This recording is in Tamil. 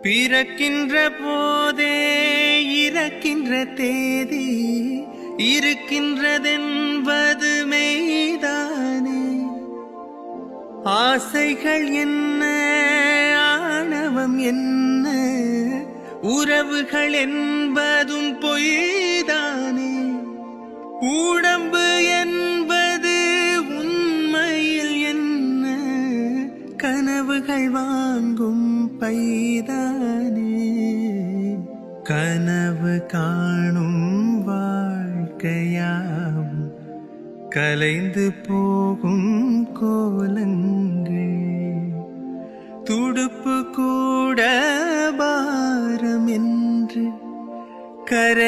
பிறக்கின்ற போதே இறக்கின்ற தேதி இருக்கின்றதென்பது மெய்தானே. ஆசைகள் என்ன, ஆணவம் என்ன, உறவுகள் என்பதும் பொய்தானே. உடம்பு என்பது உண்மையில் என்ன, கனவுகள் வாங்கும் பைதானே. கனவு காணும் வாழ்க்கையாம் கலைந்து போகும் கோலங்கள். துடுப்பு கூட பாரம் என்று கரை